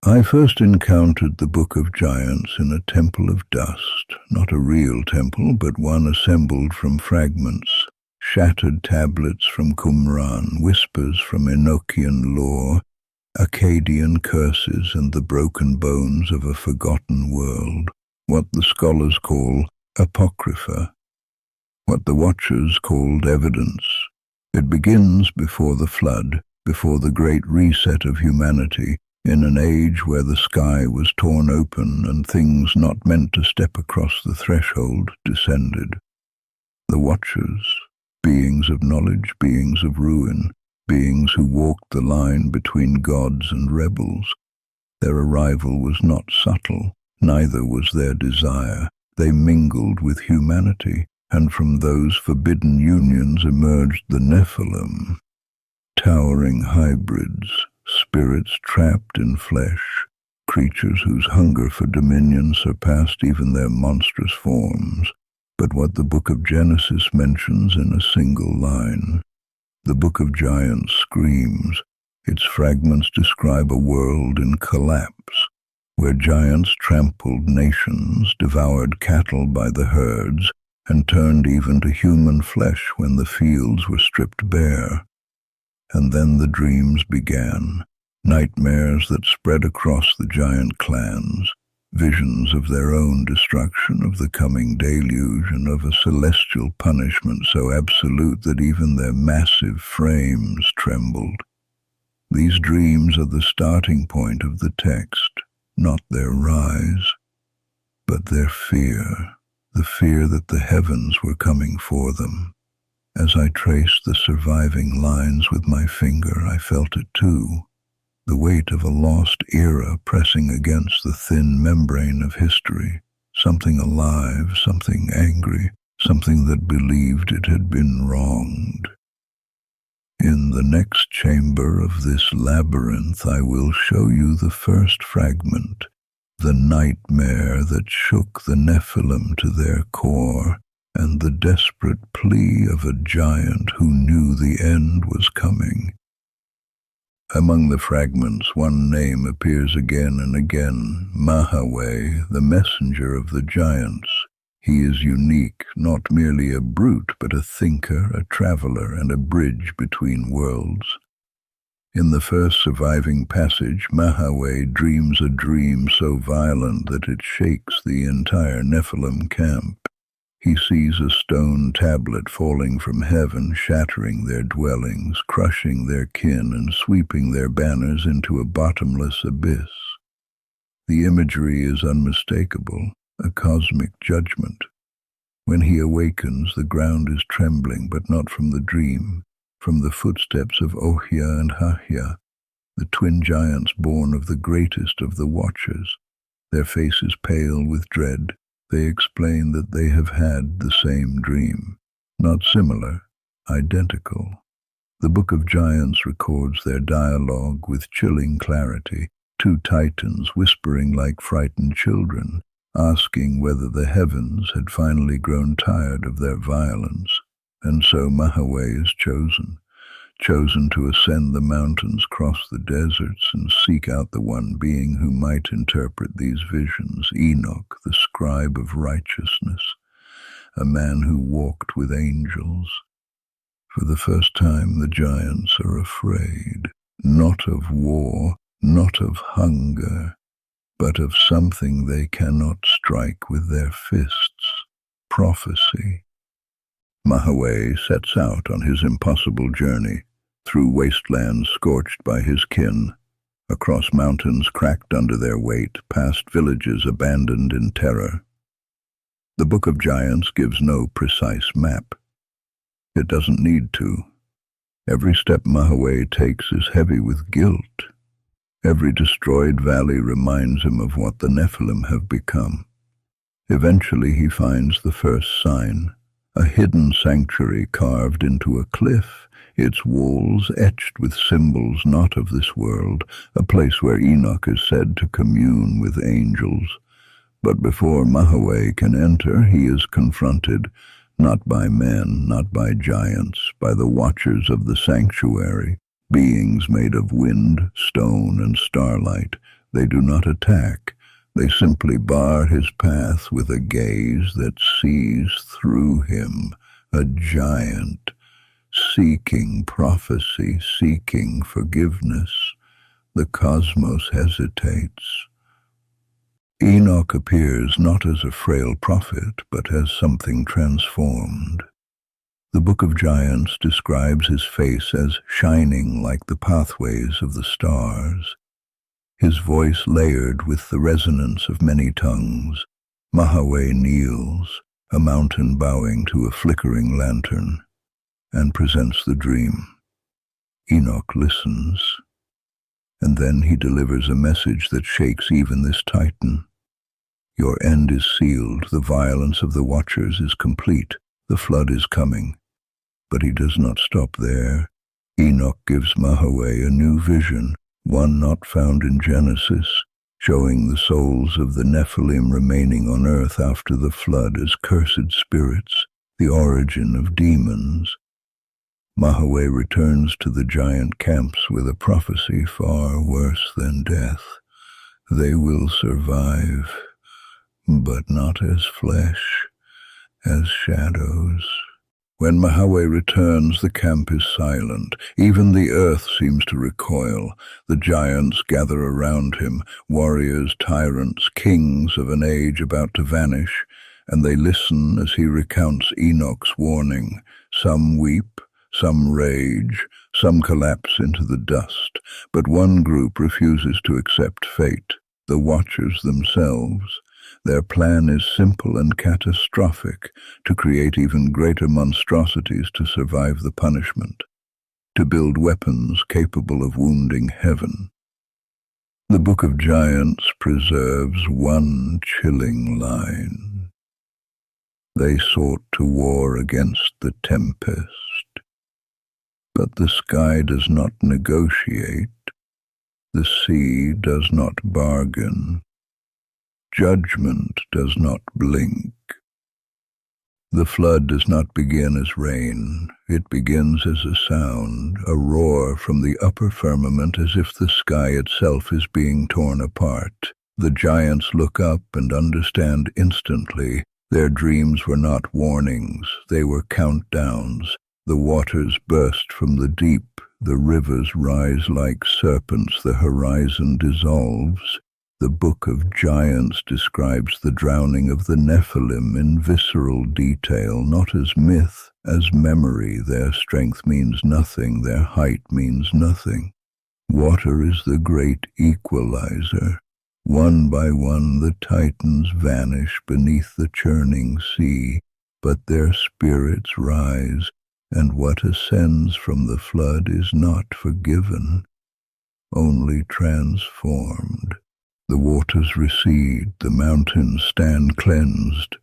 I first encountered the Book of Giants in a temple of dust, not a real temple, but one assembled from fragments, shattered tablets from Qumran, whispers from Enochian lore, Akkadian curses, and the broken bones of a forgotten world, what the scholars call apocrypha, what the watchers called evidence. It begins before the flood, before the great reset of humanity, in an age where the sky was torn open and things not meant to step across the threshold descended. The watchers, beings of knowledge, beings of ruin, beings who walked the line between gods and rebels. Their arrival was not subtle, neither was their desire. They mingled with humanity, and from those forbidden unions emerged the Nephilim, towering hybrids, spirits trapped in flesh, creatures whose hunger for dominion surpassed even their monstrous forms. But what the Book of Genesis mentions in a single line, the Book of Giants screams. Its fragments describe a world in collapse, where giants trampled nations, devoured cattle by the herds, and turned even to human flesh when the fields were stripped bare. And then the dreams began, nightmares that spread across the giant clans, visions of their own destruction, of the coming deluge, and of a celestial punishment so absolute that even their massive frames trembled. These dreams are the starting point of the text, not their rise, but their fear, the fear that the heavens were coming for them. As I traced the surviving lines with my finger, I felt it too, the weight of a lost era pressing against the thin membrane of history, something alive, something angry, something that believed it had been wronged. In the next chamber of this labyrinth, I will show you the first fragment, the nightmare that shook the Nephilim to their core, and the desperate plea of a giant who knew the end was coming. Among the fragments, one name appears again and again, Mahaway, the messenger of the giants. He is unique, not merely a brute, but a thinker, a traveler, and a bridge between worlds. In the first surviving passage, Mahaway dreams a dream so violent that it shakes the entire Nephilim camp. He sees a stone tablet falling from heaven, shattering their dwellings, crushing their kin, and sweeping their banners into a bottomless abyss. The imagery is unmistakable, a cosmic judgment. When he awakens, the ground is trembling, but not from the dream, from the footsteps of Ohia and Hahia, the twin giants born of the greatest of the watchers. Their faces pale with dread, they explain that they have had the same dream, not similar, identical. The Book of Giants records their dialogue with chilling clarity, two titans whispering like frightened children, asking whether the heavens had finally grown tired of their violence. And so Mahaway is chosen to ascend the mountains, cross the deserts, and seek out the one being who might interpret these visions, Enoch, the scribe of righteousness, a man who walked with angels. For the first time, the giants are afraid, not of war, not of hunger, but of something they cannot strike with their fists, prophecy. Mahaway sets out on his impossible journey, through wastelands scorched by his kin, across mountains cracked under their weight, past villages abandoned in terror. The Book of Giants gives no precise map. It doesn't need to. Every step Mahaway takes is heavy with guilt. Every destroyed valley reminds him of what the Nephilim have become. Eventually he finds the first sign, a hidden sanctuary carved into a cliff, its walls etched with symbols not of this world, a place where Enoch is said to commune with angels. But before Mahaway can enter, he is confronted, not by men, not by giants, by the watchers of the sanctuary, beings made of wind, stone, and starlight, They do not attack. They simply bar his path with a gaze that sees through him, a giant, seeking prophecy, seeking forgiveness. The cosmos hesitates. Enoch appears not as a frail prophet, but as something transformed. The Book of Giants describes his face as shining like the pathways of the stars, his voice layered with the resonance of many tongues. Mahaway kneels, a mountain bowing to a flickering lantern, and presents the dream. Enoch listens, and then he delivers a message that shakes even this titan. Your end is sealed, the violence of the watchers is complete, the flood is coming. But he does not stop there. Enoch gives Mahaway a new vision, one not found in Genesis, showing the souls of the Nephilim remaining on earth after the flood as cursed spirits, the origin of demons. Mahaway returns to the giant camps with a prophecy far worse than death. They will survive, but not as flesh, as shadows. When Mahaway returns, the camp is silent. Even the earth seems to recoil. The giants gather around him, warriors, tyrants, kings of an age about to vanish, and they listen as he recounts Enoch's warning. Some weep, some rage, some collapse into the dust, but one group refuses to accept fate, the Watchers themselves. Their plan is simple and catastrophic, to create even greater monstrosities to survive the punishment, to build weapons capable of wounding heaven. The Book of Giants preserves one chilling line. They sought to war against the tempest, but the sky does not negotiate, the sea does not bargain. Judgment does not blink. The flood does not begin as rain. It begins as a sound, a roar from the upper firmament, as if the sky itself is being torn apart. The giants look up and understand instantly. Their dreams were not warnings, they were countdowns. The waters burst from the deep, the rivers rise like serpents, the horizon dissolves. The Book of Giants describes the drowning of the Nephilim in visceral detail, not as myth, as memory. Their strength means nothing, their height means nothing. Water is the great equalizer. One by one the titans vanish beneath the churning sea, but their spirits rise, and what ascends from the flood is not forgiven, only transformed. The waters recede, the mountains stand cleansed.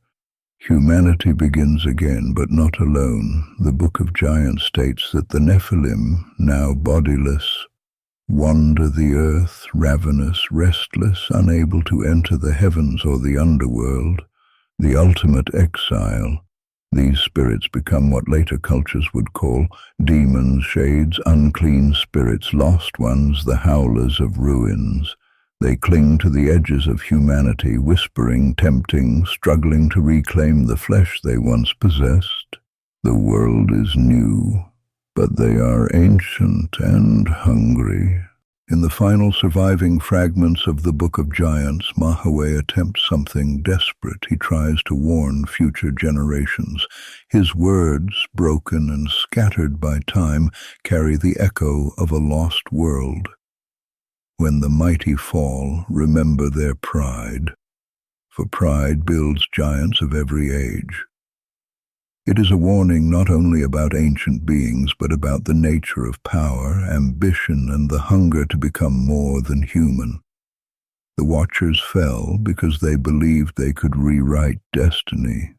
Humanity begins again, but not alone. The Book of Giants states that the Nephilim, now bodiless, wander the earth, ravenous, restless, unable to enter the heavens or the underworld, the ultimate exile. These spirits become what later cultures would call demons, shades, unclean spirits, lost ones, the howlers of ruins. They cling to the edges of humanity, whispering, tempting, struggling to reclaim the flesh they once possessed. The world is new, but they are ancient and hungry. In the final surviving fragments of the Book of Giants, Maahaway attempts something desperate. He tries to warn future generations. His words, broken and scattered by time, carry the echo of a lost world. When the mighty fall, remember their pride, for pride builds giants of every age. It is a warning not only about ancient beings, but about the nature of power, ambition, and the hunger to become more than human. The Watchers fell because they believed they could rewrite destiny.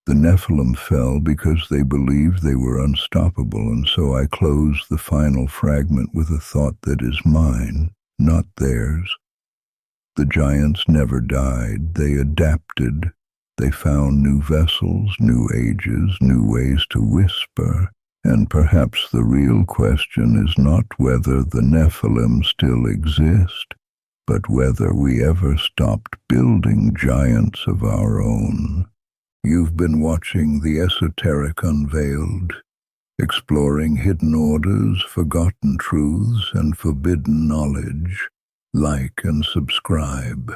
The Nephilim fell because they believed they were unstoppable, and so I close the final fragment with a thought that is mine, not theirs. The giants never died, they adapted. They found new vessels, new ages, new ways to whisper, and perhaps the real question is not whether the Nephilim still exist, but whether we ever stopped building giants of our own. You've been watching the Esoteric Unveiled, exploring hidden orders, forgotten truths, and forbidden knowledge. Like and subscribe.